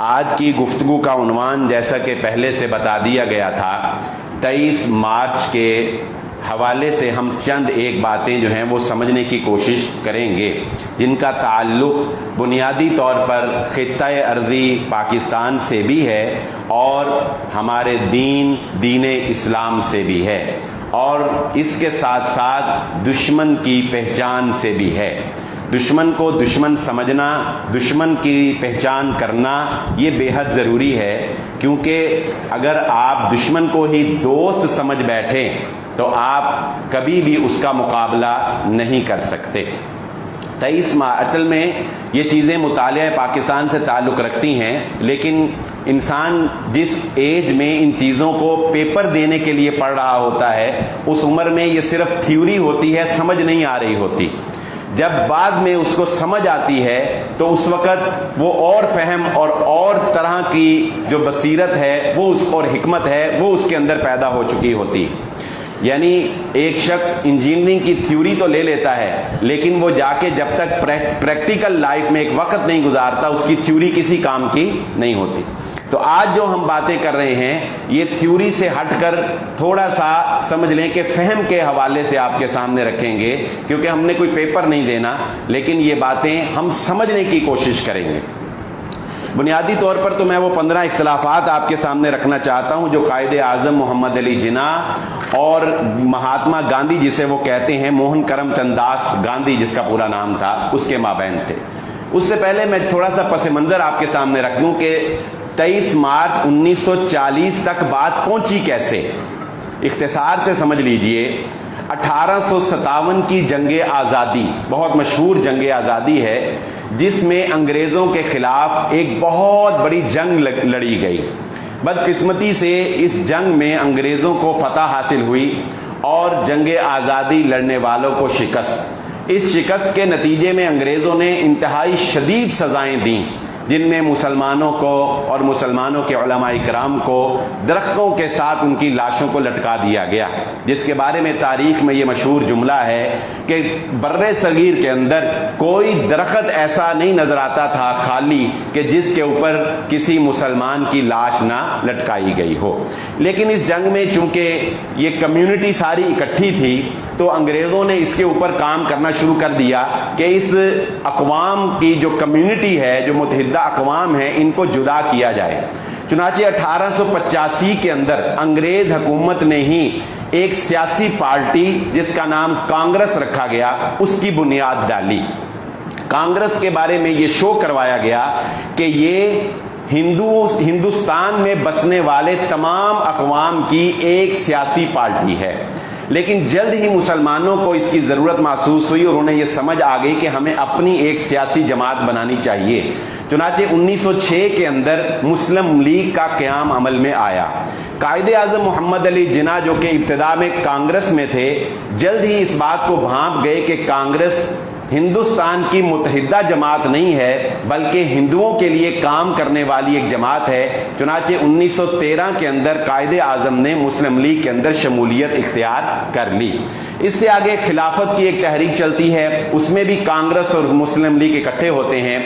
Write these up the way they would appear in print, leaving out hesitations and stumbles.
آج کی گفتگو کا عنوان جیسا کہ پہلے سے بتا دیا گیا تھا، 23 مارچ کے حوالے سے ہم چند ایک باتیں جو ہیں وہ سمجھنے کی کوشش کریں گے، جن کا تعلق بنیادی طور پر خطۂ ارضی پاکستان سے بھی ہے اور ہمارے دین اسلام سے بھی ہے، اور اس کے ساتھ ساتھ دشمن کی پہچان سے بھی ہے۔ دشمن کو دشمن سمجھنا، دشمن کی پہچان کرنا یہ بے حد ضروری ہے، کیونکہ اگر آپ دشمن کو ہی دوست سمجھ بیٹھیں تو آپ کبھی بھی اس کا مقابلہ نہیں کر سکتے۔ 23 مارچ اصل میں یہ چیزیں مطالعہ پاکستان سے تعلق رکھتی ہیں، لیکن انسان جس ایج میں ان چیزوں کو پیپر دینے کے لیے پڑھ رہا ہوتا ہے، اس عمر میں یہ صرف تھیوری ہوتی ہے، سمجھ نہیں آ رہی ہوتی۔ جب بعد میں اس کو سمجھ آتی ہے تو اس وقت وہ اور فہم اور طرح کی جو بصیرت ہے وہ اور حکمت ہے وہ اس کے اندر پیدا ہو چکی ہوتی۔ یعنی ایک شخص انجینئرنگ کی تھیوری تو لے لیتا ہے، لیکن وہ جا کے جب تک پریکٹیکل لائف میں ایک وقت نہیں گزارتا، اس کی تھیوری کسی کام کی نہیں ہوتی۔ تو آج جو ہم باتیں کر رہے ہیں یہ تھیوری سے ہٹ کر تھوڑا سا سمجھ لیں کہ فہم کے حوالے سے آپ کے سامنے رکھیں گے، کیونکہ ہم نے کوئی پیپر نہیں دینا، لیکن یہ باتیں ہم سمجھنے کی کوشش کریں گے۔ بنیادی طور پر تو میں وہ 15 اختلافات آپ کے سامنے رکھنا چاہتا ہوں جو قائد اعظم محمد علی جناح اور مہاتما گاندھی، جسے وہ کہتے ہیں موہن کرم چند داس گاندھی جس کا پورا نام تھا، اس کے مابین تھے۔ اس سے پہلے میں تھوڑا سا پس منظر آپ کے سامنے رکھ دوں کہ 23 مارچ 1940 تک بات پہنچی کیسے۔ اختصار سے سمجھ لیجئے، 1857 کی جنگ آزادی بہت مشہور جنگ آزادی ہے، جس میں انگریزوں کے خلاف ایک بہت بڑی جنگ لڑی گئی۔ بدقسمتی سے اس جنگ میں انگریزوں کو فتح حاصل ہوئی اور جنگ آزادی لڑنے والوں کو شکست۔ اس شکست کے نتیجے میں انگریزوں نے انتہائی شدید سزائیں دیں، جن میں مسلمانوں کو اور مسلمانوں کے علماء کرام کو درختوں کے ساتھ ان کی لاشوں کو لٹکا دیا گیا، جس کے بارے میں تاریخ میں یہ مشہور جملہ ہے کہ بر صغیر کے اندر کوئی درخت ایسا نہیں نظر آتا تھا خالی کہ جس کے اوپر کسی مسلمان کی لاش نہ لٹکائی گئی ہو۔ لیکن اس جنگ میں چونکہ یہ کمیونٹی ساری اکٹھی تھی تو انگریزوں نے اس کے اوپر کام کرنا شروع کر دیا کہ اس اقوام کی جو کمیونٹی ہے، جو متحدہ اقوام ہیں، ان کو جدا کیا جائے۔ چنانچہ 1885 کے اندر انگریز حکومت نے ہی ایک سیاسی پارٹی جس کا نام کانگریس رکھا گیا، اس کی بنیاد ڈالی۔ کانگریس کے بارے میں یہ شو کروایا گیا کہ یہ ہندوستان میں بسنے والے تمام اقوام کی ایک سیاسی پارٹی ہے۔ لیکن جلد ہی مسلمانوں کو اس کی ضرورت محسوس ہوئی اور انہیں یہ سمجھ آ گئی کہ ہمیں اپنی ایک سیاسی جماعت بنانی چاہیے۔ چنانچہ 1906 کے اندر مسلم لیگ کا قیام عمل میں آیا۔ قائد اعظم محمد علی جناح جو کہ ابتدا میں کانگریس میں تھے، جلد ہی اس بات کو بھانپ گئے کہ کانگریس ہندوستان کی متحدہ جماعت نہیں ہے بلکہ ہندوؤں کے لیے کام کرنے والی ایک جماعت ہے۔ چنانچہ 1913 کے اندر قائد اعظم نے مسلم لیگ کے اندر شمولیت اختیار کر لی۔ اس سے آگے خلافت کی ایک تحریک چلتی ہے، اس میں بھی کانگریس اور مسلم لیگ اکٹھے ہوتے ہیں۔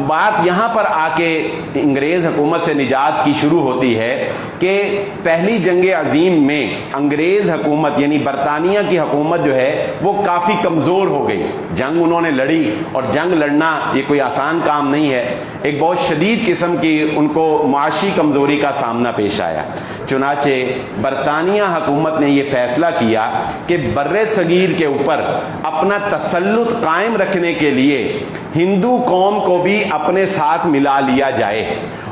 بات یہاں پر آ کے انگریز حکومت سے نجات کی شروع ہوتی ہے کہ پہلی جنگ عظیم میں انگریز حکومت یعنی برطانیہ کی حکومت جو ہے وہ کافی کمزور ہو گئی۔ جنگ انہوں نے لڑی اور جنگ لڑنا یہ کوئی آسان کام نہیں ہے، ایک بہت شدید قسم کی ان کو معاشی کمزوری کا سامنا پیش آیا۔ چنانچہ برطانیہ حکومت نے یہ فیصلہ کیا کہ بر صغیر کے اوپر اپنا تسلط قائم رکھنے کے لیے ہندو قوم کو بھی اپنے ساتھ ملا لیا جائے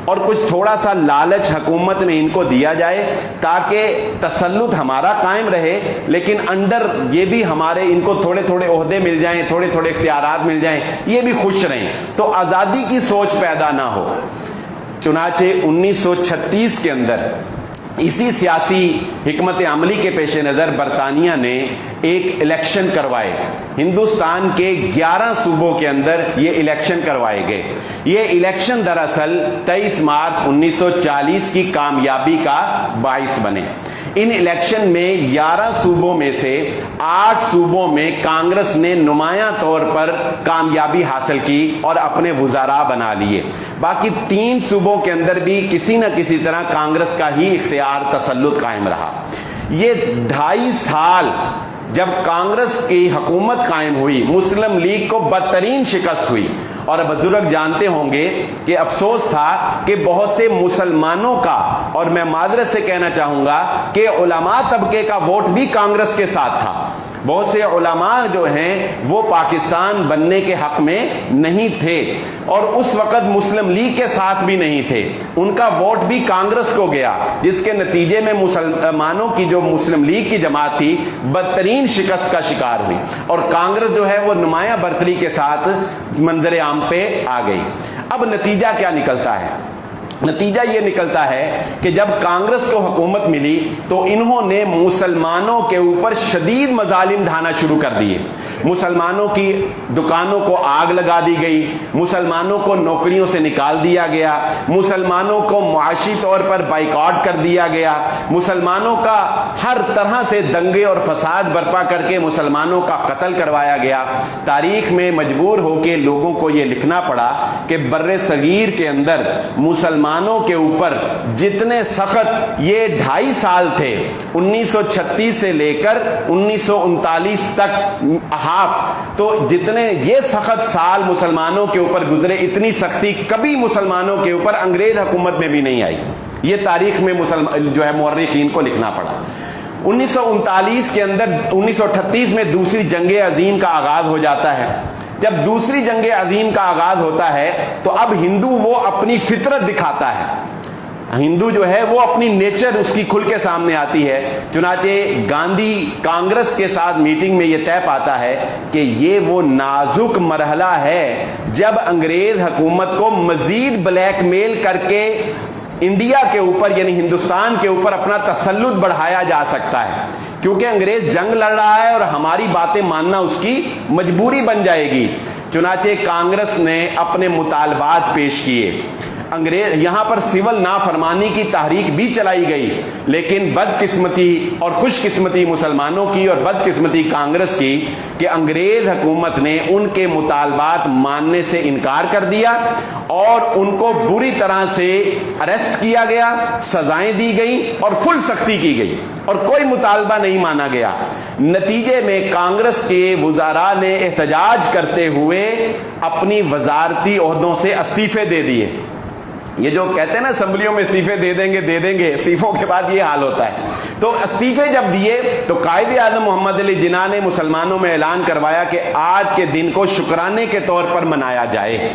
اور کچھ تھوڑا سا لالچ حکومت میں ان کو دیا جائے تاکہ تسلط ہمارا قائم رہے، لیکن انڈر یہ بھی ہمارے ان کو تھوڑے تھوڑے عہدے مل جائیں، تھوڑے تھوڑے اختیارات مل جائیں، یہ بھی خوش رہیں، تو آزادی کی سوچ پیدا نہ ہو۔ چنانچہ 1936 کے اندر اسی سیاسی حکمت عملی کے پیش نظر برطانیہ نے ایک الیکشن کروائے۔ ہندوستان کے 11 صوبوں کے اندر یہ الیکشن کروائے گئے۔ یہ الیکشن دراصل 23 مارچ 1940 کی کامیابی کا باعث بنے۔ ان الیکشن میں 11 صوبوں میں سے 8 صوبوں میں کانگریس نے نمایاں طور پر کامیابی حاصل کی اور اپنے وزراء بنا لیے. باقی 3 صوبوں کے اندر بھی کسی نہ کسی طرح کانگریس کا ہی اختیار تسلط قائم رہا. یہ 2.5 سال جب کانگریس کی حکومت قائم ہوئی، مسلم لیگ کو بدترین شکست ہوئی. اور بزرگ جانتے ہوں گے کہ افسوس تھا کہ بہت سے مسلمانوں کا، اور میں معذرت سے کہنا چاہوں گا کہ علماء طبقے کا ووٹ بھی کانگریس کے ساتھ تھا. بہت سے علماء جو ہیں وہ پاکستان بننے کے حق میں نہیں تھے اور اس وقت مسلم لیگ کے ساتھ بھی نہیں تھے. ان کا ووٹ بھی کانگریس کو گیا، جس کے نتیجے میں مسلمانوں کی جو مسلم لیگ کی جماعت تھی بدترین شکست کا شکار ہوئی اور کانگریس جو ہے وہ نمایاں برتری کے ساتھ منظر عام پہ آ گئی. اب نتیجہ کیا نکلتا ہے؟ نتیجہ یہ نکلتا ہے کہ جب کانگریس کو حکومت ملی تو انہوں نے مسلمانوں کے اوپر شدید مظالم ڈھانا شروع کر دیے. مسلمانوں کی دکانوں کو آگ لگا دی گئی، مسلمانوں کو نوکریوں سے نکال دیا گیا، مسلمانوں کو معاشی طور پر بائیکاٹ کر دیا گیا، مسلمانوں کا ہر طرح سے دنگے اور فساد برپا کر کے مسلمانوں کا قتل کروایا گیا. تاریخ میں مجبور ہو کے لوگوں کو یہ لکھنا پڑا کہ بر صغیر کے اندر مسلمانوں کے اوپر جتنے سخت یہ 2.5 سال تھے، 1936 سے لے کر 1939 تک تو جتنے یہ سخت سال مسلمانوں کے اوپر گزرے، اتنی سختی کبھی مسلمانوں کے اوپر انگریز حکومت میں بھی نہیں آئی. یہ تاریخ میں جو ہے مورخین کو لکھنا پڑا. 1939 کے اندر 1938 میں دوسری جنگ عظیم کا آغاز ہو جاتا ہے. جب دوسری جنگ عظیم کا آغاز ہوتا ہے تو اب ہندو وہ اپنی فطرت دکھاتا ہے. ہندو جو ہے وہ اپنی نیچر اس کی کھل کے سامنے آتی ہے. چنانچہ گاندھی کانگریس کے ساتھ میٹنگ میں یہ طے پاتا ہے کہ یہ وہ نازک مرحلہ ہے جب انگریز حکومت کو مزید بلیک میل کر کے انڈیا کے اوپر یعنی ہندوستان کے اوپر اپنا تسلط بڑھایا جا سکتا ہے، کیونکہ انگریز جنگ لڑ رہا ہے اور ہماری باتیں ماننا اس کی مجبوری بن جائے گی. چنانچہ کانگریس نے اپنے مطالبات پیش کیے. انگریز یہاں پر سول نافرمانی کی تحریک بھی چلائی گئی، لیکن بدقسمتی اور خوش قسمتی مسلمانوں کی اور بدقسمتی کانگریس کی کہ انگریز حکومت نے ان کے مطالبات ماننے سے انکار کر دیا اور ان کو بری طرح سے اریسٹ کیا گیا، سزائیں دی گئیں اور فل سختی کی گئی اور کوئی مطالبہ نہیں مانا گیا. نتیجے میں کانگریس کے وزراء نے احتجاج کرتے ہوئے اپنی وزارتی عہدوں سے استعفے دے دیے. یہ جو کہتے ہیں نا اسمبلیوں میں استعفے دے دیں گے، استعفوں کے بعد یہ حال ہوتا ہے. تو استعفے جب دیے تو قائد اعظم محمد علی جناح نے مسلمانوں میں اعلان کروایا کہ آج کے دن کو شکرانے کے طور پر منایا جائے.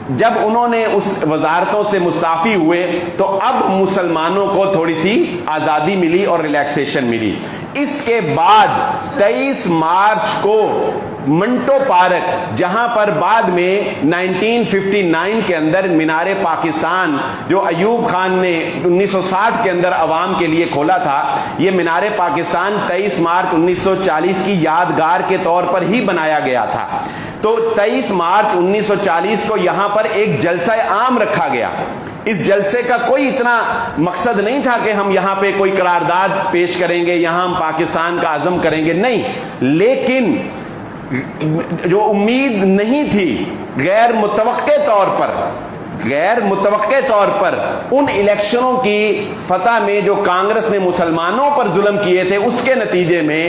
جب انہوں نے اس وزارتوں سے مستعفی ہوئے تو اب مسلمانوں کو تھوڑی سی آزادی ملی اور ریلیکسیشن ملی. اس کے بعد 23 مارچ کو منٹو پارک، جہاں پر بعد میں 1959 کے اندر مینار پاکستان جو ایوب خان نے 1960 کے اندر عوام کے لیے کھولا تھا، یہ مینار پاکستان 23 مارچ 1940 کی یادگار کے طور پر ہی بنایا گیا تھا. تو 23 مارچ 1940 کو یہاں پر ایک جلسہ عام رکھا گیا. اس جلسے کا کوئی اتنا مقصد نہیں تھا کہ ہم یہاں پہ کوئی قرارداد پیش کریں گے، یہاں ہم پاکستان کا عزم کریں گے، نہیں. لیکن جو امید نہیں تھی، غیر متوقع طور پر ان الیکشنوں کی فتح میں جو کانگریس نے مسلمانوں پر ظلم کیے تھے، اس کے نتیجے میں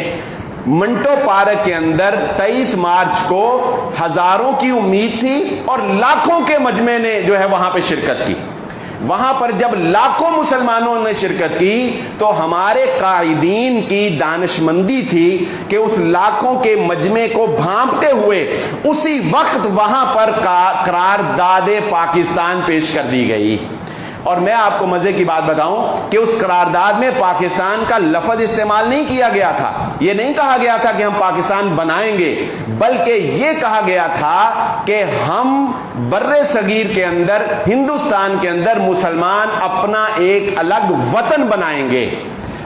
منٹو پارک کے اندر 23 مارچ کو ہزاروں کی امید تھی اور لاکھوں کے مجمع نے جو ہے وہاں پہ شرکت کی. وہاں پر جب لاکھوں مسلمانوں نے شرکت کی تو ہمارے قائدین کی دانشمندی تھی کہ اس لاکھوں کے مجمع کو بھانپتے ہوئے اسی وقت وہاں پر قرارداد پاکستان پیش کر دی گئی. اور میں آپ کو مزے کی بات بتاؤں کہ اس قرارداد میں پاکستان کا لفظ استعمال نہیں کیا گیا تھا. یہ نہیں کہا گیا تھا کہ ہم پاکستان بنائیں گے، بلکہ یہ کہا گیا تھا کہ ہم بر صغیر کے اندر، ہندوستان کے اندر مسلمان اپنا ایک الگ وطن بنائیں گے.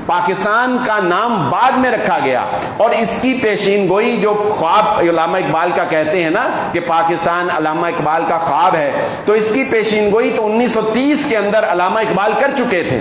پاکستان کا نام بعد میں رکھا گیا اور اس کی پیشین گوئی جو خواب علامہ اقبال کا کہتے ہیں نا کہ پاکستان علامہ اقبال کا خواب ہے، تو اس کی پیشین گوئی تو 1930 کے اندر علامہ اقبال کر چکے تھے.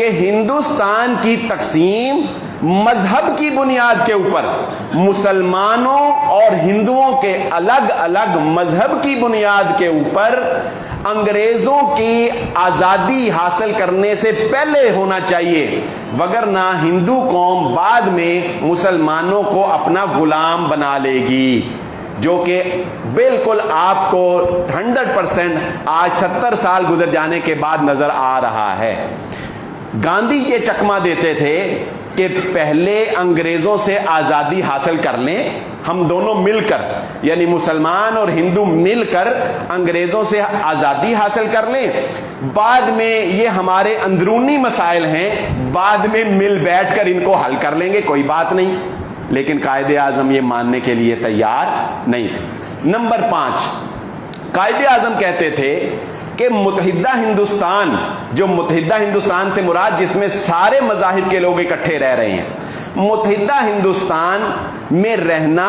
کہ ہندوستان کی تقسیم مذہب کی بنیاد کے اوپر، مسلمانوں اور ہندوؤں کے الگ الگ مذہب کی بنیاد کے اوپر انگریزوں کی آزادی حاصل کرنے سے پہلے ہونا چاہیے، وگرنہ ہندو قوم بعد میں مسلمانوں کو اپنا غلام بنا لے گی، جو کہ بالکل آپ کو 100% آج 70 سال گزر جانے کے بعد نظر آ رہا ہے۔ گاندھی یہ چکمہ دیتے تھے کہ پہلے انگریزوں سے آزادی حاصل کر لیں، ہم دونوں مل کر، یعنی مسلمان اور ہندو مل کر انگریزوں سے آزادی حاصل کر لیں، بعد میں یہ ہمارے اندرونی مسائل ہیں، بعد میں مل بیٹھ کر ان کو حل کر لیں گے، کوئی بات نہیں۔ لیکن قائد اعظم یہ ماننے کے لیے تیار نہیں تھے۔ نمبر 5، قائد اعظم کہتے تھے کہ متحدہ ہندوستان، جو متحدہ ہندوستان سے مراد جس میں سارے مذاہب کے لوگ اکٹھے رہ رہے ہیں، متحدہ ہندوستان میں رہنا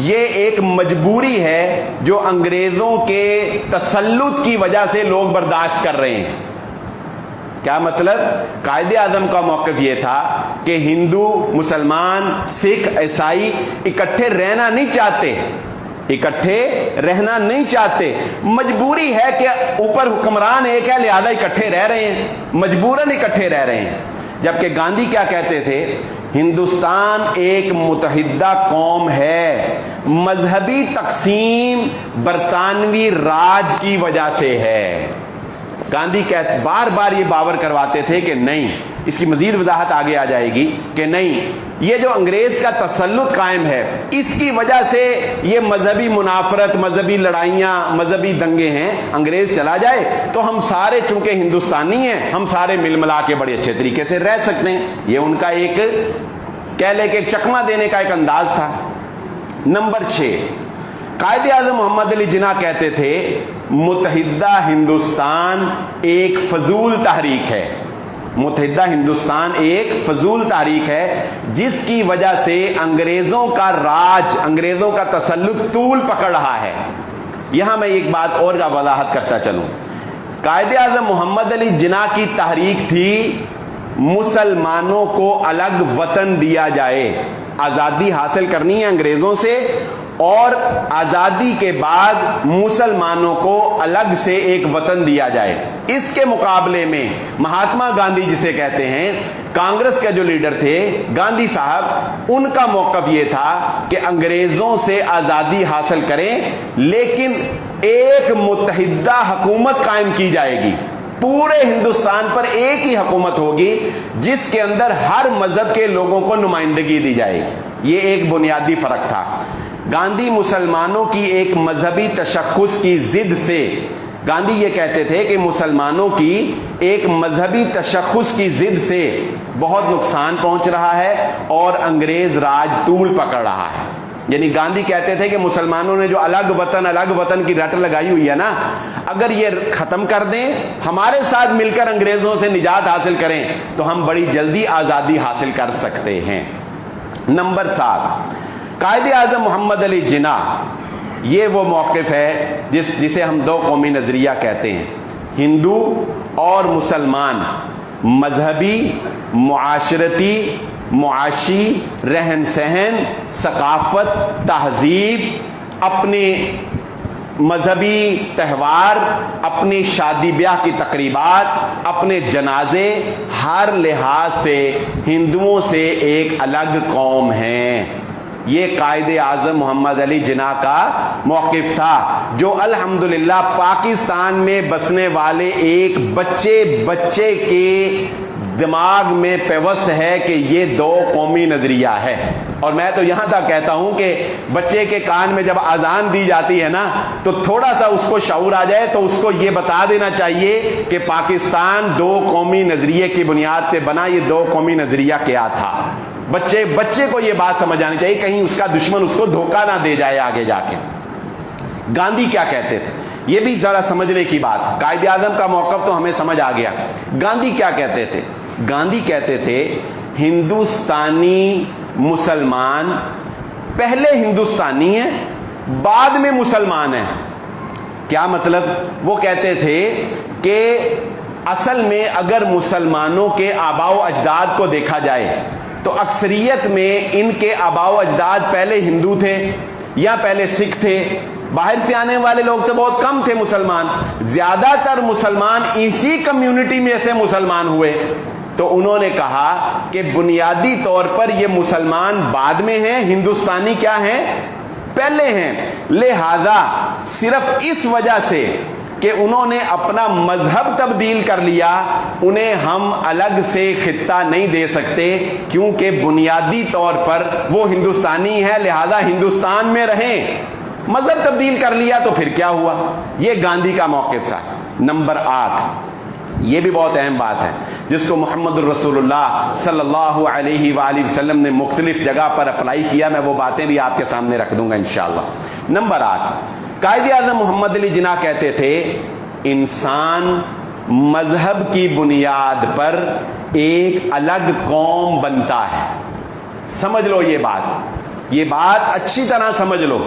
یہ ایک مجبوری ہے جو انگریزوں کے تسلط کی وجہ سے لوگ برداشت کر رہے ہیں۔ کیا مطلب؟ قائد اعظم کا موقف یہ تھا کہ ہندو، مسلمان، سکھ، عیسائی اکٹھے رہنا نہیں چاہتے، اکٹھے رہنا نہیں چاہتے، مجبوری ہے کہ اوپر حکمران ایک ہے لہذا اکٹھے رہ رہے ہیں، مجبوراً اکٹھے رہ رہے ہیں۔ جبکہ گاندھی کیا کہتے تھے؟ ہندوستان ایک متحدہ قوم ہے، مذہبی تقسیم برطانوی راج کی وجہ سے ہے۔ گاندھی بار بار یہ باور کرواتے تھے کہ نہیں، اس کی مزید وضاحت آگے آ جائے گی کہ نہیں، یہ جو انگریز کا تسلط قائم ہے اس کی وجہ سے یہ مذہبی منافرت، مذہبی لڑائیاں، مذہبی دنگے ہیں، انگریز چلا جائے تو ہم سارے چونکہ ہندوستانی ہیں، ہم سارے مل ملا کے بڑے اچھے طریقے سے رہ سکتے ہیں۔ یہ ان کا ایک کہہ لے کہ چکمہ دینے کا ایک انداز تھا۔ نمبر 6، قائد اعظم محمد علی جناح کہتے تھے متحدہ ہندوستان ایک فضول تحریک ہے، متحدہ ہندوستان ایک فضول تحریک ہے جس کی وجہ سے انگریزوں کا راج، انگریزوں کا تسلط طول پکڑ رہا ہے۔ یہاں میں ایک بات اور کا وضاحت کرتا چلوں، قائد اعظم محمد علی جناح کی تحریک تھی مسلمانوں کو الگ وطن دیا جائے، آزادی حاصل کرنی ہے انگریزوں سے، اور آزادی کے بعد مسلمانوں کو الگ سے ایک وطن دیا جائے۔ اس کے مقابلے میں مہاتما گاندھی جسے کہتے ہیں، کانگریس کے جو لیڈر تھے گاندھی صاحب، ان کا موقف یہ تھا کہ انگریزوں سے آزادی حاصل کریں لیکن ایک متحدہ حکومت قائم کی جائے گی، پورے ہندوستان پر ایک ہی حکومت ہوگی جس کے اندر ہر مذہب کے لوگوں کو نمائندگی دی جائے گی۔ یہ ایک بنیادی فرق تھا۔ گاندھی مسلمانوں کی ایک مذہبی تشخص کی ضد سے، گاندھی یہ کہتے تھے کہ مسلمانوں کی ایک مذہبی تشخص کی ضد سے بہت نقصان پہنچ رہا ہے اور انگریز راج طول پکڑ رہا ہے۔ یعنی گاندھی کہتے تھے کہ مسلمانوں نے جو الگ وطن کی رٹ لگائی ہوئی ہے نا، اگر یہ ختم کر دیں، ہمارے ساتھ مل کر انگریزوں سے نجات حاصل کریں تو ہم بڑی جلدی آزادی حاصل کر سکتے ہیں۔ نمبر 7، قائد اعظم محمد علی جناح، یہ وہ موقف ہے جسے ہم دو قومی نظریہ کہتے ہیں۔ ہندو اور مسلمان مذہبی، معاشرتی، معاشی، رہن سہن، ثقافت، تہذیب، اپنے مذہبی تہوار، اپنی شادی بیاہ کی تقریبات، اپنے جنازے، ہر لحاظ سے ہندوؤں سے ایک الگ قوم ہیں۔ یہ قائد اعظم محمد علی جناح کا موقف تھا، جو الحمدللہ پاکستان میں بسنے والے ایک بچے کے دماغ میں پیوست ہے کہ یہ دو قومی نظریہ ہے۔ اور میں تو یہاں تک کہتا ہوں کہ بچے کے کان میں جب اذان دی جاتی ہے نا تو تھوڑا سا اس کو شعور آ جائے تو اس کو یہ بتا دینا چاہیے کہ پاکستان دو قومی نظریے کی بنیاد پہ بنا، یہ دو قومی نظریہ کیا تھا۔ بچے کو یہ بات سمجھ آنی چاہیے، کہیں اس کا دشمن اس کو دھوکہ نہ دے جائے آگے جا کے۔ گاندھی کیا کہتے تھے یہ بھی ذرا سمجھنے کی بات، قائد اعظم کا موقف تو ہمیں سمجھ آ گیا۔ گاندھی کیا کہتے تھے؟ گاندھی کہتے تھے ہندوستانی مسلمان پہلے ہندوستانی ہیں بعد میں مسلمان ہیں۔ کیا مطلب؟ وہ کہتے تھے کہ اصل میں اگر مسلمانوں کے آباء و اجداد کو دیکھا جائے تو اکثریت میں ان کے آباء و اجداد پہلے ہندو تھے یا پہلے سکھ تھے. باہر سے آنے والے لوگ تو بہت کم تھے مسلمان. زیادہ تر مسلمان اسی کمیونٹی میں سے مسلمان ہوئے. تو انہوں نے کہا کہ بنیادی طور پر یہ مسلمان بعد میں ہیں, ہندوستانی کیا ہیں, پہلے ہیں. لہذا صرف اس وجہ سے کہ انہوں نے اپنا مذہب تبدیل کر لیا, انہیں ہم الگ سے خطہ نہیں دے سکتے, کیونکہ بنیادی طور پر وہ ہندوستانی ہے, لہذا ہندوستان میں رہیں. مذہب تبدیل کر لیا تو پھر کیا ہوا؟ یہ گاندھی کا موقف تھا. نمبر 8, یہ بھی بہت اہم بات ہے جس کو محمد الرسول اللہ صلی اللہ علیہ وآلہ وسلم نے مختلف جگہ پر اپلائی کیا. میں وہ باتیں بھی آپ کے سامنے رکھ دوں گا انشاءاللہ. نمبر 8, قائد اعظم محمد علی جناح کہتے تھے انسان مذہب کی بنیاد پر ایک الگ قوم بنتا ہے. سمجھ لو یہ بات اچھی طرح سمجھ لو.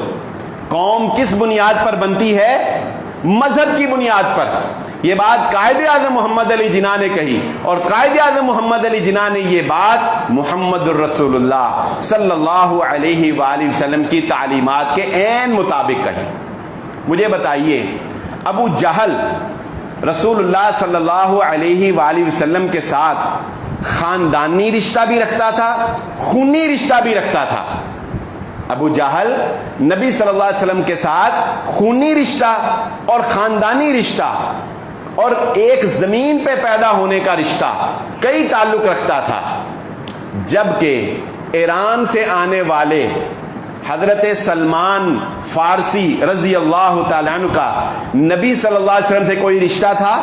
قوم کس بنیاد پر بنتی ہے؟ مذہب کی بنیاد پر. یہ بات قائد اعظم محمد علی جناح نے کہی, اور قائد اعظم محمد علی جناح نے یہ بات محمد الرسول اللہ صلی اللہ علیہ وآلہ وسلم کی تعلیمات کے عین مطابق کہی. مجھے بتائیے, ابو جہل رسول اللہ صلی اللہ علیہ وآلہ وسلم کے ساتھ خاندانی رشتہ بھی رکھتا تھا, خونی رشتہ بھی رکھتا تھا. ابو جہل نبی صلی اللہ علیہ وسلم کے ساتھ خونی رشتہ اور خاندانی رشتہ اور ایک زمین پہ پیدا ہونے کا رشتہ کئی تعلق رکھتا تھا. جبکہ ایران سے آنے والے حضرت سلمان فارسی رضی اللہ تعالیٰ عنہ کا نبی صلی اللہ علیہ وسلم سے کوئی رشتہ تھا؟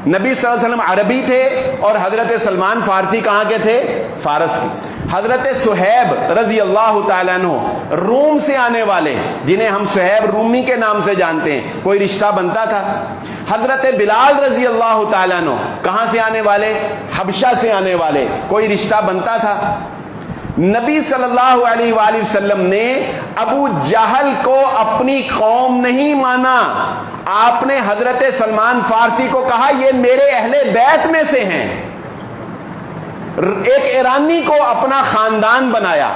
نبی صلی اللہ علیہ وسلم عربی تھے اور حضرت سلمان فارسی کہاں کے تھے؟ فارس کے. حضرت صہیب رضی اللہ تعالیٰ عنہ روم سے آنے والے, جنہیں ہم صہیب رومی کے نام سے جانتے ہیں, کوئی رشتہ بنتا تھا؟ حضرت بلال رضی اللہ تعالیٰ عنہ کہاں سے آنے والے؟ حبشہ سے آنے والے, کوئی رشتہ بنتا تھا؟ نبی صلی اللہ علیہ وآلہ وسلم نے ابو جہل کو اپنی قوم نہیں مانا. آپ نے حضرت سلمان فارسی کو کہا یہ میرے اہل بیت میں سے ہیں. ایک ایرانی کو اپنا خاندان بنایا,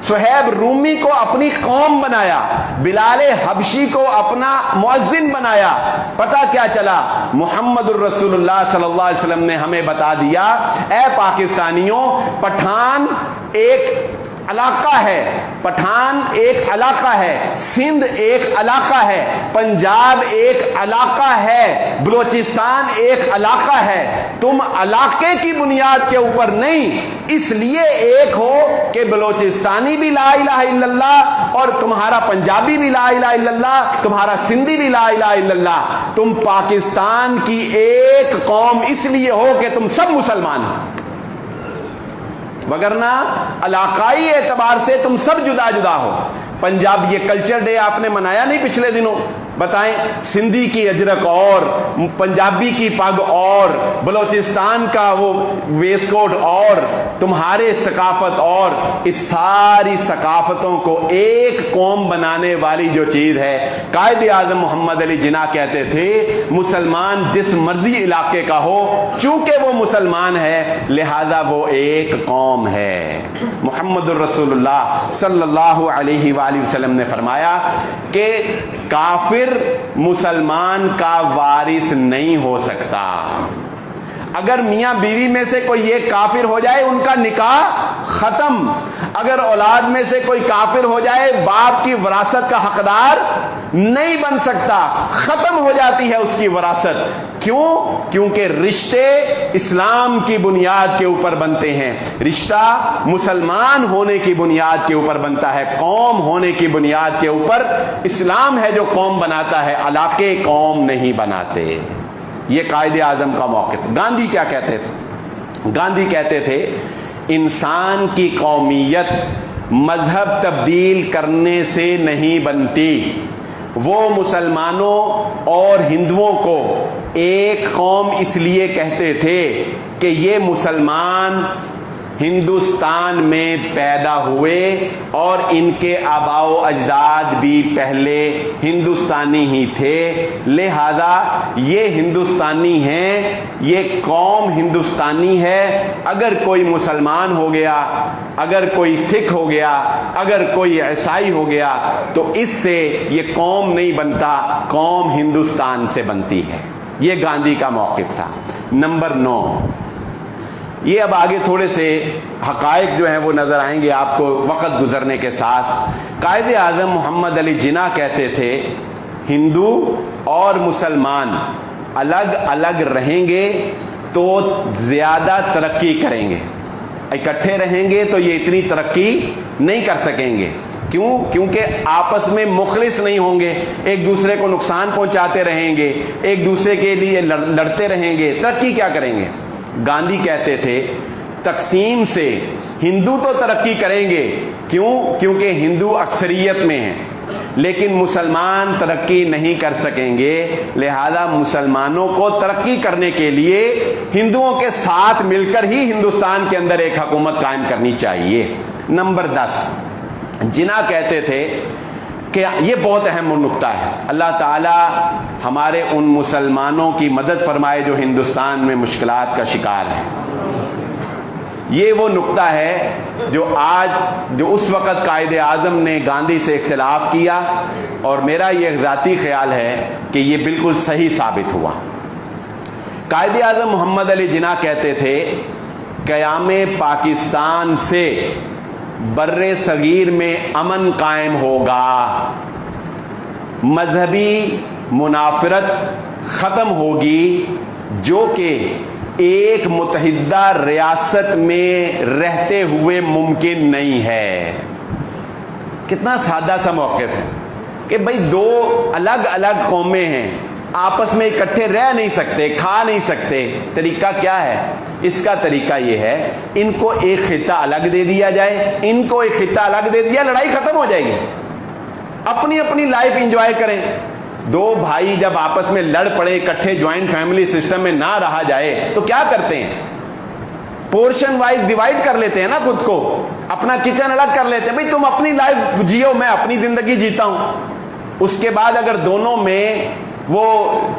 صہیب رومی کو اپنی قوم بنایا, بلال حبشی کو اپنا مؤذن بنایا. پتہ کیا چلا؟ محمد الرسول اللہ صلی اللہ علیہ وسلم نے ہمیں بتا دیا, اے پاکستانیوں, پٹھان ایک علاقہ ہے, پٹھان ایک علاقہ ہے, سندھ ایک علاقہ ہے, پنجاب ایک علاقہ ہے, بلوچستان ایک علاقہ ہے. تم علاقے کی بنیاد کے اوپر نہیں اس لیے ایک ہو کہ بلوچستانی بھی لا الہ الا اللہ اور تمہارا پنجابی بھی لا الہ الا اللہ, تمہارا سندھی بھی لا الہ الا اللہ. تم پاکستان کی ایک قوم اس لیے ہو کہ تم سب مسلمان ہو, وگرنہ علاقائی اعتبار سے تم سب جدا جدا ہو. پنجاب, یہ کلچر ڈے آپ نے منایا نہیں پچھلے دنوں؟ بتائیں, سندھی کی اجرک اور, پنجابی کی پگ اور, بلوچستان کا وہ ویسٹ کوٹ اور, تمہارے ثقافت اور, اس ساری ثقافتوں کو ایک قوم بنانے والی جو چیز ہے, قائد اعظم محمد علی جناح کہتے تھے مسلمان جس مرضی علاقے کا ہو, چونکہ وہ مسلمان ہے لہذا وہ ایک قوم ہے. محمد الرسول اللہ صلی اللہ علیہ وآلہ وسلم نے فرمایا کہ کافر مسلمان کا وارث نہیں ہو سکتا. اگر میاں بیوی میں سے کوئی ایک کافر ہو جائے ان کا نکاح ختم. اگر اولاد میں سے کوئی کافر ہو جائے باپ کی وراثت کا حقدار نہیں بن سکتا, ختم ہو جاتی ہے اس کی وراثت. کیوں؟ کیونکہ رشتے اسلام کی بنیاد کے اوپر بنتے ہیں, رشتہ مسلمان ہونے کی بنیاد کے اوپر بنتا ہے, قوم ہونے کی بنیاد کے اوپر. اسلام ہے جو قوم بناتا ہے, علاقے قوم نہیں بناتے. یہ قائد اعظم کا موقف. گاندھی کیا کہتے تھے؟ گاندھی کہتے تھے انسان کی قومیت مذہب تبدیل کرنے سے نہیں بنتی. وہ مسلمانوں اور ہندوؤں کو ایک قوم اس لیے کہتے تھے کہ یہ مسلمان ہندوستان میں پیدا ہوئے اور ان کے آباء و اجداد بھی پہلے ہندوستانی ہی تھے، لہذا یہ ہندوستانی ہیں، یہ قوم ہندوستانی ہے۔ اگر کوئی مسلمان ہو گیا، اگر کوئی سکھ ہو گیا، اگر کوئی عیسائی ہو گیا تو اس سے یہ قوم نہیں بنتا، قوم ہندوستان سے بنتی ہے۔ یہ گاندھی کا موقف تھا۔ نمبر 9، یہ اب آگے تھوڑے سے حقائق جو ہیں وہ نظر آئیں گے آپ کو وقت گزرنے کے ساتھ۔ قائد اعظم محمد علی جناح کہتے تھے ہندو اور مسلمان الگ الگ رہیں گے تو زیادہ ترقی کریں گے، اکٹھے رہیں گے تو یہ اتنی ترقی نہیں کر سکیں گے۔ کیوں؟ کیونکہ آپس میں مخلص نہیں ہوں گے، ایک دوسرے کو نقصان پہنچاتے رہیں گے، ایک دوسرے کے لیے لڑتے رہیں گے، ترقی کیا کریں گے؟ گاندھی کہتے تھے تقسیم سے ہندو تو ترقی کریں گے، کیوں؟ کیونکہ ہندو اکثریت میں ہیں، لیکن مسلمان ترقی نہیں کر سکیں گے، لہذا مسلمانوں کو ترقی کرنے کے لیے ہندوؤں کے ساتھ مل کر ہی ہندوستان کے اندر ایک حکومت قائم کرنی چاہیے۔ نمبر 10، جناح کہتے تھے کہ یہ بہت اہم نکتہ ہے، اللہ تعالی ہمارے ان مسلمانوں کی مدد فرمائے جو ہندوستان میں مشکلات کا شکار ہیں۔ یہ وہ نکتہ ہے جو اس وقت قائد اعظم نے گاندھی سے اختلاف کیا، اور میرا یہ ذاتی خیال ہے کہ یہ بالکل صحیح ثابت ہوا۔ قائد اعظم محمد علی جناح کہتے تھے قیام پاکستان سے بر صغیر میں امن قائم ہوگا، مذہبی منافرت ختم ہوگی، جو کہ ایک متحدہ ریاست میں رہتے ہوئے ممکن نہیں ہے۔ کتنا سادہ سا موقف ہے کہ بھئی دو الگ الگ قومیں ہیں، آپس میں اکٹھے رہ نہیں سکتے، کھا نہیں سکتے، طریقہ کیا ہے؟ اس کا طریقہ یہ ہے ان کو ایک خطہ الگ دے دیا جائے، ان کو ایک خطہ الگ دے دیا، لڑائی ختم ہو جائے گی، اپنی اپنی لائف انجوائے کریں۔ دو بھائی جب آپس میں لڑ پڑے، اکٹھے جوائنٹ فیملی سسٹم میں نہ رہا جائے تو کیا کرتے ہیں؟ پورشن وائز ڈیوائیڈ کر لیتے ہیں نا خود کو، اپنا کچن الگ کر لیتے ہیں، بھئی تم اپنی لائف جیو، میں اپنی زندگی جیتا ہوں۔ اس کے بعد اگر دونوں میں وہ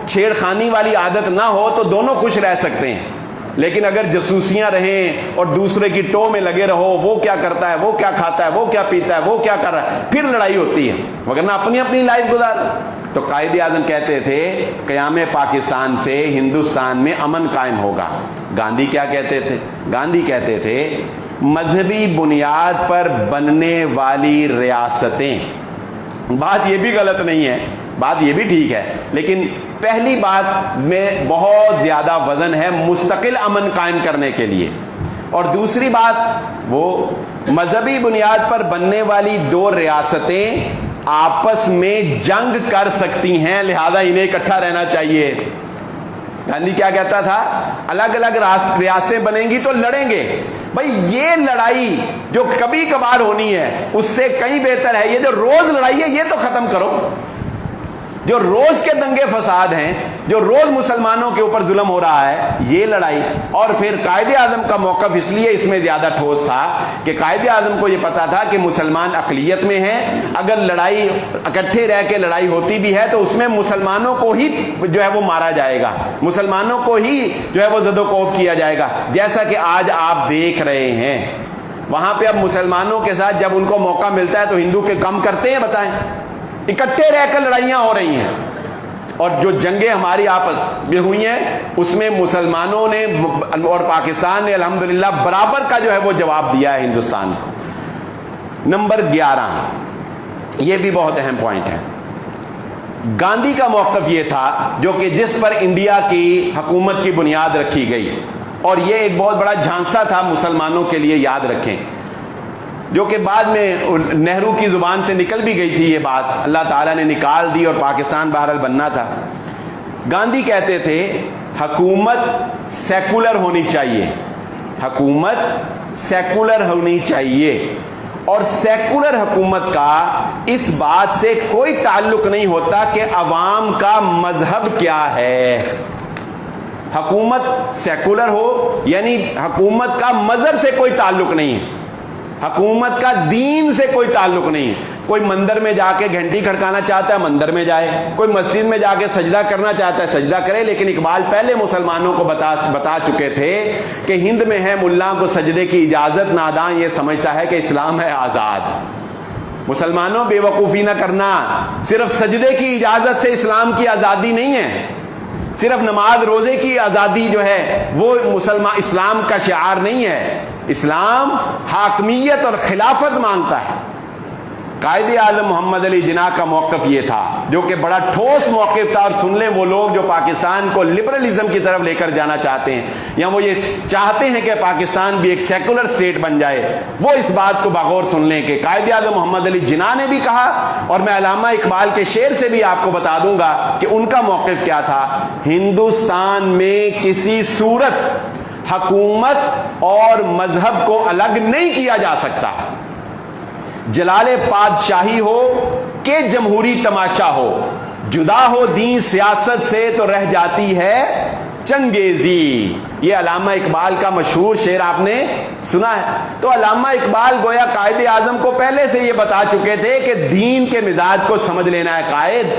چھیڑ خانی والی عادت نہ ہو تو دونوں خوش رہ سکتے ہیں، لیکن اگر جاسوسیاں رہیں اور دوسرے کی ٹو میں لگے رہو، وہ کیا کرتا ہے، وہ کیا کھاتا ہے، وہ کیا پیتا ہے، وہ کیا کر رہا ہے، پھر لڑائی ہوتی ہے، وگرنہ اپنی اپنی لائف گزار۔ تو قائد اعظم کہتے تھے قیام پاکستان سے ہندوستان میں امن قائم ہوگا۔ گاندھی کیا کہتے تھے؟ گاندھی کہتے تھے مذہبی بنیاد پر بننے والی ریاستیں، بات یہ بھی غلط نہیں ہے، بات یہ بھی ٹھیک ہے، لیکن پہلی بات میں بہت زیادہ وزن ہے مستقل امن قائم کرنے کے لیے، اور دوسری بات وہ مذہبی بنیاد پر بننے والی دو ریاستیں آپس میں جنگ کر سکتی ہیں، لہذا انہیں اکٹھا رہنا چاہیے۔ گاندھی کیا کہتا تھا؟ الگ الگ ریاستیں بنیں گی تو لڑیں گے، بھائی یہ لڑائی جو کبھی کبھار ہونی ہے اس سے کہیں بہتر ہے یہ جو روز لڑائی ہے یہ تو ختم کرو، جو روز کے دنگے فساد ہیں، جو روز مسلمانوں کے اوپر ظلم ہو رہا ہے، یہ لڑائی۔ اور پھر قائد اعظم کا موقف اس لیے اس میں زیادہ ٹھوس تھا کہ قائد اعظم کو یہ پتا تھا کہ مسلمان اقلیت میں ہیں، اگر لڑائی اکٹھے رہ کے لڑائی ہوتی بھی ہے تو اس میں مسلمانوں کو ہی جو ہے وہ مارا جائے گا، مسلمانوں کو ہی جو ہے وہ زد و کوب کیا جائے گا، جیسا کہ آج آپ دیکھ رہے ہیں۔ وہاں پہ اب مسلمانوں کے ساتھ جب ان کو موقع ملتا ہے تو ہندو کے کم کرتے ہیں؟ بتائیں، اکٹھے رہ کر لڑائیاں ہو رہی ہیں، اور جو جنگیں ہماری آپس میں ہوئی ہیں اس میں مسلمانوں نے اور پاکستان نے الحمدللہ برابر کا جو ہے وہ جواب دیا ہے ہندوستان کو۔ نمبر 11، یہ بھی بہت اہم پوائنٹ ہے، گاندھی کا موقف یہ تھا جو کہ جس پر انڈیا کی حکومت کی بنیاد رکھی گئی، اور یہ ایک بہت بڑا جھانسا تھا مسلمانوں کے لیے، یاد رکھیں، جو کہ بعد میں نہرو کی زبان سے نکل بھی گئی تھی، یہ بات اللہ تعالیٰ نے نکال دی اور پاکستان بہرحال بننا تھا۔ گاندھی کہتے تھے حکومت سیکولر ہونی چاہیے، حکومت سیکولر ہونی چاہیے، اور سیکولر حکومت کا اس بات سے کوئی تعلق نہیں ہوتا کہ عوام کا مذہب کیا ہے۔ حکومت سیکولر ہو، یعنی حکومت کا مذہب سے کوئی تعلق نہیں ہے، حکومت کا دین سے کوئی تعلق نہیں ہے۔ کوئی مندر میں جا کے گھنٹی کھڑکانا چاہتا ہے مندر میں جائے، کوئی مسجد میں جا کے سجدہ کرنا چاہتا ہے سجدہ کرے، لیکن اقبال پہلے مسلمانوں کو بتا چکے تھے کہ ہند میں ہے ملا کو سجدے کی اجازت، ناداں یہ سمجھتا ہے کہ اسلام ہے آزاد۔ مسلمانوں بے وقوفی نہ کرنا، صرف سجدے کی اجازت سے اسلام کی آزادی نہیں ہے، صرف نماز روزے کی آزادی جو ہے وہ اسلام کا شعار نہیں ہے۔ اسلام حاکمیت اور خلافت مانگتا ہے۔ قائد اعظم محمد علی جناح کا موقف یہ تھا، جو کہ بڑا ٹھوس موقف تھا، اور سن لیں وہ لوگ جو پاکستان کو لبرلزم کی طرف لے کر جانا چاہتے ہیں، یا وہ یہ چاہتے ہیں کہ پاکستان بھی ایک سیکولر اسٹیٹ بن جائے، وہ اس بات کو بغور سن لیں کہ قائد اعظم محمد علی جناح نے بھی کہا، اور میں علامہ اقبال کے شعر سے بھی آپ کو بتا دوں گا کہ ان کا موقف کیا تھا۔ ہندوستان میں کسی صورت حکومت اور مذہب کو الگ نہیں کیا جا سکتا، جلال پادشاہی ہو کہ جمہوری تماشا ہو، جدا ہو دین سیاست سے تو رہ جاتی ہے چنگیزی۔ یہ علامہ اقبال کا مشہور شعر آپ نے سنا ہے۔ تو علامہ اقبال گویا قائد اعظم کو پہلے سے یہ بتا چکے تھے کہ دین کے مزاج کو سمجھ لینا ہے قائد،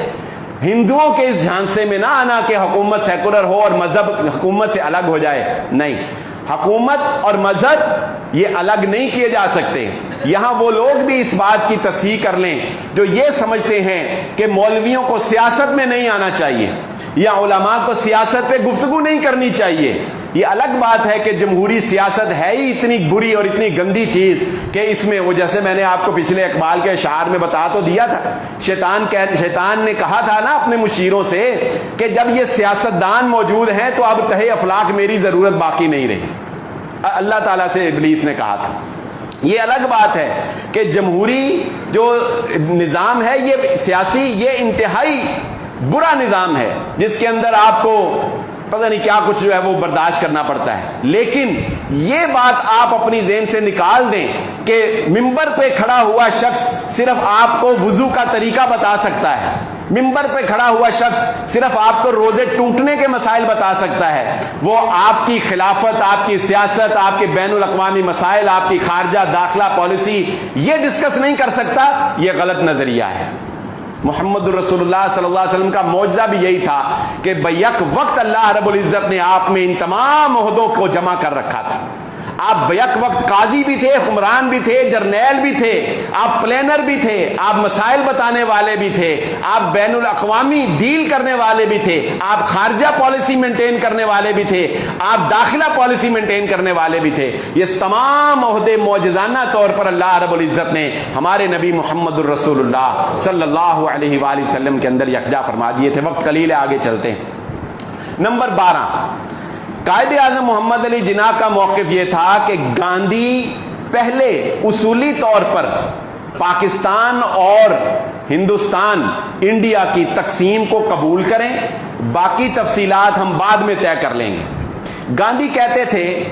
ہندوؤں کے اس جھانسے میں نہ آنا کہ حکومت سیکولر ہو اور مذہب حکومت سے الگ ہو جائے، نہیں، حکومت اور مذہب یہ الگ نہیں کیے جا سکتے۔ یہاں وہ لوگ بھی اس بات کی تصحیح کر لیں جو یہ سمجھتے ہیں کہ مولویوں کو سیاست میں نہیں آنا چاہیے یا علماء کو سیاست پہ گفتگو نہیں کرنی چاہیے۔ یہ الگ بات ہے کہ جمہوری سیاست ہے ہی اتنی بری اور اتنی گندی چیز کہ اس میں وہ، جیسے میں نے آپ کو پچھلے اقبال کے اشعار میں بتا تو دیا تھا، شیطان نے کہا تھا نا اپنے مشیروں سے کہ جب یہ سیاستدان موجود ہیں تو اب تہے افلاک میری ضرورت باقی نہیں رہی، اللہ تعالیٰ سے ابلیس نے کہا تھا۔ یہ الگ بات ہے کہ جمہوری جو نظام ہے یہ سیاسی، یہ انتہائی برا نظام ہے جس کے اندر آپ کو پتہ نہیں کیا کچھ جو ہے وہ برداشت کرنا پڑتا ہے، لیکن یہ بات آپ اپنی ذہن سے نکال دیں کہ ممبر پہ کھڑا ہوا شخص صرف آپ کو وضو کا طریقہ بتا سکتا ہے، ممبر پہ کھڑا ہوا شخص صرف آپ کو روزے ٹوٹنے کے مسائل بتا سکتا ہے، وہ آپ کی خلافت، آپ کی سیاست، آپ کے بین الاقوامی مسائل، آپ کی خارجہ داخلہ پالیسی یہ ڈسکس نہیں کر سکتا۔ یہ غلط نظریہ ہے۔ محمد الرسول اللہ صلی اللہ علیہ وسلم کا معجزہ بھی یہی تھا کہ بیک وقت اللہ رب العزت نے آپ میں ان تمام عہدوں کو جمع کر رکھا تھا۔ آپ بیک وقت قاضی بھی تھے، حکمران بھی تھے، جرنیل بھی تھے، آپ پلینر بھی تھے، آپ مسائل بتانے والے بھی تھے، آپ بین الاقوامی ڈیل کرنے والے بھی تھے، آپ خارجہ پالیسی مینٹین کرنے والے بھی تھے، آپ داخلہ پالیسی مینٹین کرنے والے بھی تھے۔ یہ تمام عہدے معجزانہ طور پر اللہ رب العزت نے ہمارے نبی محمد الرسول اللہ صلی اللہ علیہ وآلہ وسلم کے اندر یکجا فرما دیے تھے۔ وقت قلیل ہے، آگے چلتے ہیں۔ نمبر 12، قائد اعظم محمد علی جناح کا موقف یہ تھا کہ گاندھی پہلے اصولی طور پر پاکستان اور ہندوستان، انڈیا کی تقسیم کو قبول کریں، باقی تفصیلات ہم بعد میں طے کر لیں گے۔ گاندھی کہتے تھے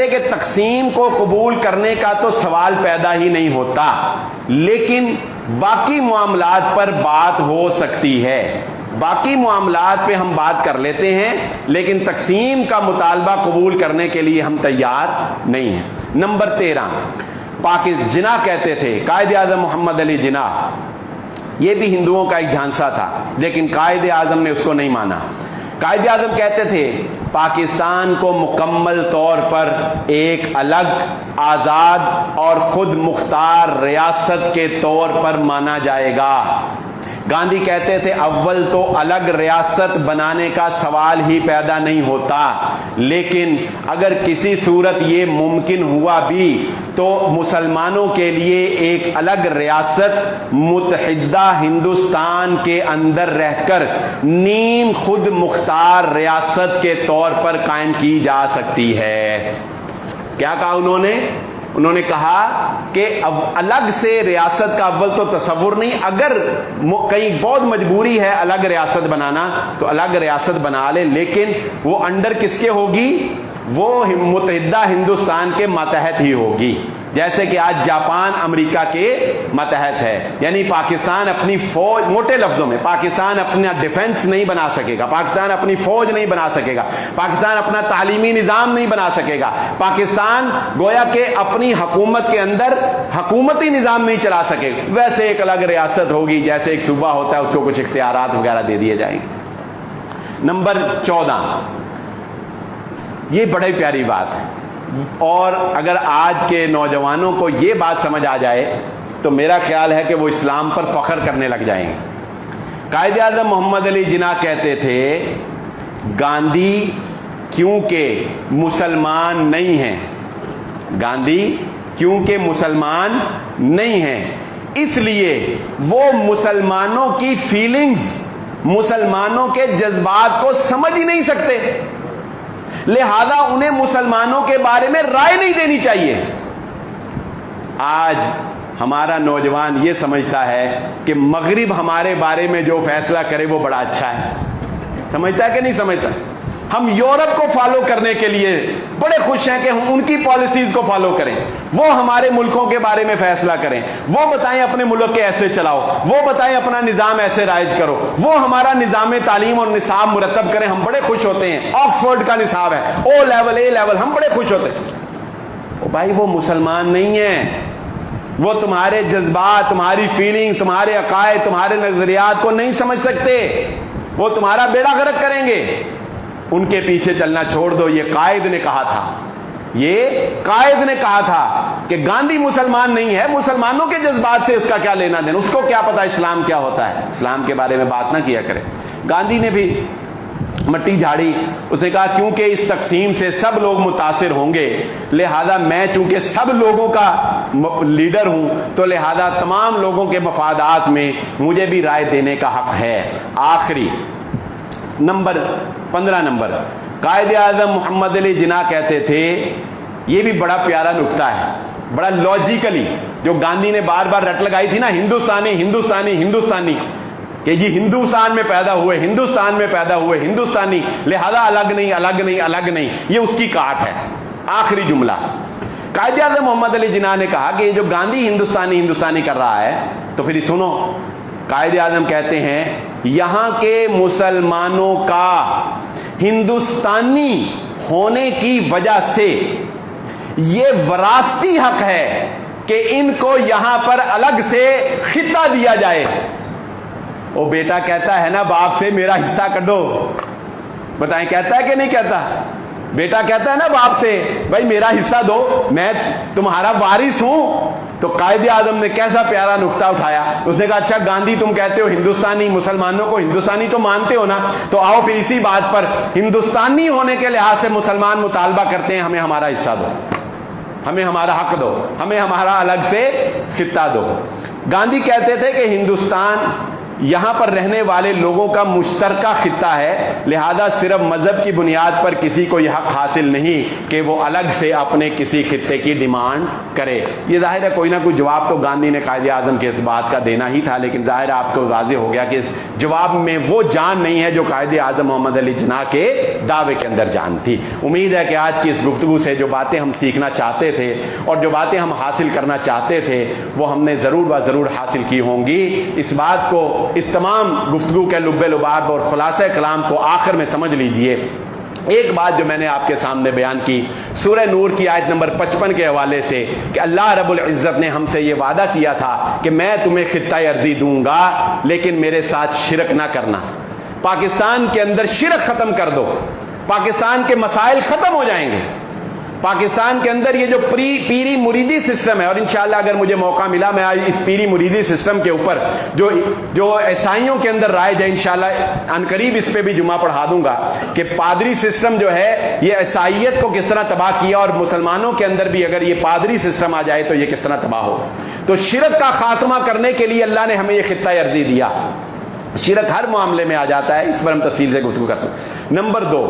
کہ تقسیم کو قبول کرنے کا تو سوال پیدا ہی نہیں ہوتا، لیکن باقی معاملات پر بات ہو سکتی ہے، باقی معاملات پہ ہم بات کر لیتے ہیں، لیکن تقسیم کا مطالبہ قبول کرنے کے لیے ہم تیار نہیں ہیں۔ نمبر 13، جناح کہتے تھے، قائد اعظم محمد علی جناح، یہ بھی ہندوؤں کا ایک جھانسا تھا لیکن قائد اعظم نے اس کو نہیں مانا۔ قائد اعظم کہتے تھے پاکستان کو مکمل طور پر ایک الگ، آزاد اور خود مختار ریاست کے طور پر مانا جائے گا۔ گاندھی کہتے تھے اول تو الگ ریاست بنانے کا سوال ہی پیدا نہیں ہوتا، لیکن اگر کسی صورت یہ ممکن ہوا بھی تو مسلمانوں کے لیے ایک الگ ریاست متحدہ ہندوستان کے اندر رہ کر نیم خود مختار ریاست کے طور پر قائم کی جا سکتی ہے۔ کیا کہا انہوں نے کہا کہ الگ سے ریاست کا اول تو تصور نہیں، اگر کہیں بہت مجبوری ہے الگ ریاست بنانا تو الگ ریاست بنا لے، لیکن وہ انڈر کس کے ہوگی؟ وہ متحدہ ہندوستان کے ماتحت ہی ہوگی۔ جیسے کہ آج جاپان امریکہ کے ماتحت ہے. یعنی پاکستان اپنی فوج، موٹے لفظوں میں پاکستان اپنا ڈیفنس نہیں بنا سکے گا، پاکستان اپنی فوج نہیں بنا سکے گا، پاکستان اپنا تعلیمی نظام نہیں بنا سکے گا، پاکستان گویا کہ اپنی حکومت کے اندر حکومتی نظام نہیں چلا سکے گا. ویسے ایک الگ ریاست ہوگی، جیسے ایک صوبہ ہوتا ہے، اس کو کچھ اختیارات وغیرہ دے دیے جائیں گے. نمبر 14، یہ بڑی پیاری بات ہے، اور اگر آج کے نوجوانوں کو یہ بات سمجھ آ جائے تو میرا خیال ہے کہ وہ اسلام پر فخر کرنے لگ جائیں گے. قائد اعظم محمد علی جناح کہتے تھے گاندھی کیونکہ مسلمان نہیں ہیں، گاندھی کیونکہ مسلمان نہیں ہیں اس لیے وہ مسلمانوں کی فیلنگز، مسلمانوں کے جذبات کو سمجھ ہی نہیں سکتے، لہذا انہیں مسلمانوں کے بارے میں رائے نہیں دینی چاہیے. آج ہمارا نوجوان یہ سمجھتا ہے کہ مغرب ہمارے بارے میں جو فیصلہ کرے وہ بڑا اچھا ہے. سمجھتا ہے کہ نہیں سمجھتا؟ ہم یورپ کو فالو کرنے کے لیے بڑے خوش ہیں کہ ہم ان کی پالیسیز کو فالو کریں، وہ ہمارے ملکوں کے بارے میں فیصلہ کریں، وہ بتائیں اپنے ملک کے ایسے چلاؤ، وہ بتائیں اپنا نظام ایسے رائج کرو، وہ ہمارا نظام تعلیم اور نصاب مرتب کریں. ہم بڑے خوش ہوتے ہیں، آکسفورڈ کا نصاب ہے، او لیول اے لیول، ہم بڑے خوش ہوتے ہیں. بھائی وہ مسلمان نہیں ہیں، وہ تمہارے جذبات، تمہاری فیلنگ، تمہارے عقائد، تمہارے نظریات کو نہیں سمجھ سکتے، وہ تمہارا بیڑا غرق کریں گے. ان کے پیچھے چلنا چھوڑ دو. یہ قائد نے کہا تھا، یہ قائد نے کہا تھا کہ گاندھی مسلمان نہیں ہے، مسلمانوں کے جذبات سے اس کا کیا لینا دینا، اس کو کیا پتا اسلام کیا ہوتا ہے، اسلام کے بارے میں بات نہ کیا کرے. گاندھی نے بھی مٹی جھاڑی، اس نے کہا کیونکہ اس تقسیم سے سب لوگ متاثر ہوں گے، لہذا میں چونکہ سب لوگوں کا لیڈر ہوں تو لہذا تمام لوگوں کے مفادات میں مجھے بھی رائے دینے کا حق ہے. آخری نمبر 15 نمبر، قائد اعظم محمد علی جناح کہتے تھے، یہ بھی بڑا پیارا نکتہ ہے، بڑا لاجیکلی، جو گاندھی نے بار بار رٹ لگائی تھی نا، ہندوستانی ہندوستانی ہندوستانی، کہ جی ہندوستان میں پیدا ہوئے، ہندوستان میں پیدا ہوئے، ہندوستانی، لہذا الگ نہیں الگ نہیں الگ نہیں، یہ اس کی کاٹ ہے. آخری جملہ، قائد اعظم محمد علی جناح نے کہا کہ یہ جو گاندھی ہندوستانی ہندوستانی کر رہا ہے، تو پھر سنو، قائد اعظم کہتے ہیں یہاں کے مسلمانوں کا ہندوستانی ہونے کی وجہ سے یہ وراثتی حق ہے کہ ان کو یہاں پر الگ سے خطہ دیا جائے. وہ بیٹا کہتا ہے نا باپ سے میرا حصہ کڈو، بتائیں کہتا ہے کہ نہیں کہتا؟ بیٹا کہتا ہے نا باپ سے بھائی میرا حصہ دو، میں تمہارا وارث ہوں. تو قائد اعظم نے کیسا پیارا نکتہ اٹھایا، اس نے کہا اچھا گاندھی تم کہتے ہو ہندوستانی، مسلمانوں کو ہندوستانی تو مانتے ہو نا، تو آؤ پھر اسی بات پر ہندوستانی ہونے کے لحاظ سے مسلمان مطالبہ کرتے ہیں ہمیں ہمارا حصہ دو، ہمیں ہمارا حق دو، ہمیں ہمارا الگ سے خطہ دو. گاندھی کہتے تھے کہ ہندوستان یہاں پر رہنے والے لوگوں کا مشترکہ خطہ ہے، لہذا صرف مذہب کی بنیاد پر کسی کو یہ حق حاصل نہیں کہ وہ الگ سے اپنے کسی خطے کی ڈیمانڈ کرے. یہ ظاہر ہے کوئی نہ کوئی جواب تو گاندھی نے قائد اعظم کے اس بات کا دینا ہی تھا، لیکن ظاہر ہے آپ کو واضح ہو گیا کہ اس جواب میں وہ جان نہیں ہے جو قائد اعظم محمد علی جناح کے دعوے کے اندر جان تھی. امید ہے کہ آج کی اس گفتگو سے جو باتیں ہم سیکھنا چاہتے تھے اور جو باتیں ہم حاصل کرنا چاہتے تھے وہ ہم نے ضرور و ضرور حاصل کی ہوں گی. اس بات کو، اس تمام گفتگو کے لب لباب اور خلاصہ کلام کو آخر میں سمجھ لیجئے. ایک بات جو میں نے آپ کے سامنے بیان کی سورہ نور کی آیت نمبر 55 کے حوالے سے کہ اللہ رب العزت نے ہم سے یہ وعدہ کیا تھا کہ میں تمہیں خطہ ارضی دوں گا لیکن میرے ساتھ شرک نہ کرنا. پاکستان کے اندر شرک ختم کر دو، پاکستان کے مسائل ختم ہو جائیں گے. پاکستان کے اندر یہ جو پیری مریدی سسٹم ہے، اور انشاءاللہ اگر مجھے موقع ملا میں آج اس پیری مریدی سسٹم کے اوپر جو عیسائیوں کے اندر رائج ہے انشاءاللہ عنقریب اس پہ بھی جمعہ پڑھا دوں گا کہ پادری سسٹم جو ہے یہ عیسائیت کو کس طرح تباہ کیا، اور مسلمانوں کے اندر بھی اگر یہ پادری سسٹم آ جائے تو یہ کس طرح تباہ ہو. تو شرک کا خاتمہ کرنے کے لیے اللہ نے ہمیں یہ خطہ ارضی دیا. شرک ہر معاملے میں آ جاتا ہے، اس پر ہم تفصیل سے گفتگو کر سکتے. نمبر 2،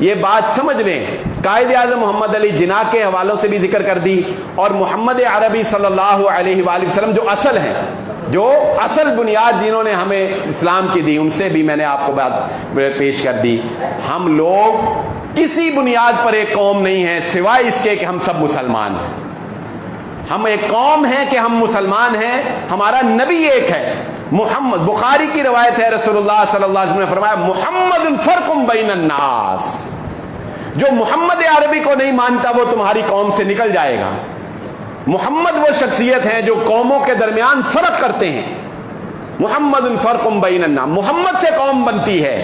یہ بات سمجھ لیں، قائد اعظم محمد علی جناح کے حوالوں سے بھی ذکر کر دی، اور محمد عربی صلی اللہ علیہ وآلہ وسلم جو اصل ہیں، جو اصل بنیاد جنہوں نے ہمیں اسلام کی دی، ان سے بھی میں نے آپ کو بات پیش کر دی. ہم لوگ کسی بنیاد پر ایک قوم نہیں ہیں سوائے اس کے کہ ہم سب مسلمان ہیں. ہم ایک قوم ہیں کہ ہم مسلمان ہیں، ہمارا نبی ایک ہے محمد. بخاری کی روایت ہے، رسول اللہ صلی اللہ علیہ وسلم نے فرمایا محمد فرق بین الناس. جو محمد عربی کو نہیں مانتا وہ تمہاری قوم سے نکل جائے گا. محمد وہ شخصیت ہیں جو قوموں کے درمیان فرق کرتے ہیں. محمد فرق بین الناس، محمد سے قوم بنتی ہے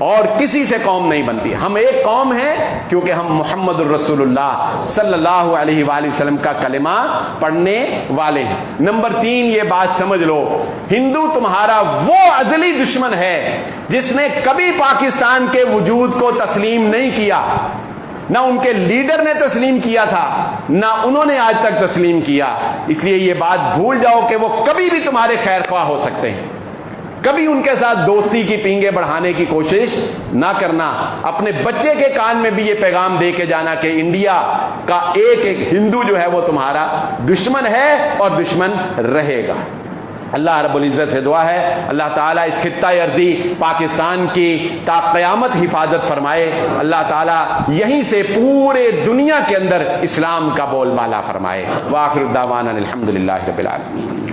اور کسی سے قوم نہیں بنتی. ہم ایک قوم ہیں کیونکہ ہم محمد الرسول اللہ صلی اللہ علیہ وآلہ وسلم کا کلمہ پڑھنے والے ہیں. نمبر 3 یہ بات سمجھ لو، ہندو تمہارا وہ ازلی دشمن ہے جس نے کبھی پاکستان کے وجود کو تسلیم نہیں کیا. نہ ان کے لیڈر نے تسلیم کیا تھا، نہ انہوں نے آج تک تسلیم کیا. اس لیے یہ بات بھول جاؤ کہ وہ کبھی بھی تمہارے خیر خواہ ہو سکتے ہیں. کبھی ان کے ساتھ دوستی کی پینگیں بڑھانے کی کوشش نہ کرنا. اپنے بچے کے کان میں بھی یہ پیغام دے کے جانا کہ انڈیا کا ایک ایک ہندو جو ہے وہ تمہارا دشمن ہے اور دشمن رہے گا. اللہ رب العزت سے دعا ہے اللہ تعالیٰ اس خطہ ارضی پاکستان کی تا قیامت حفاظت فرمائے. اللہ تعالیٰ یہیں سے پورے دنیا کے اندر اسلام کا بول بالا فرمائے. وآخر دعوانا الحمدللہ رب العالمین.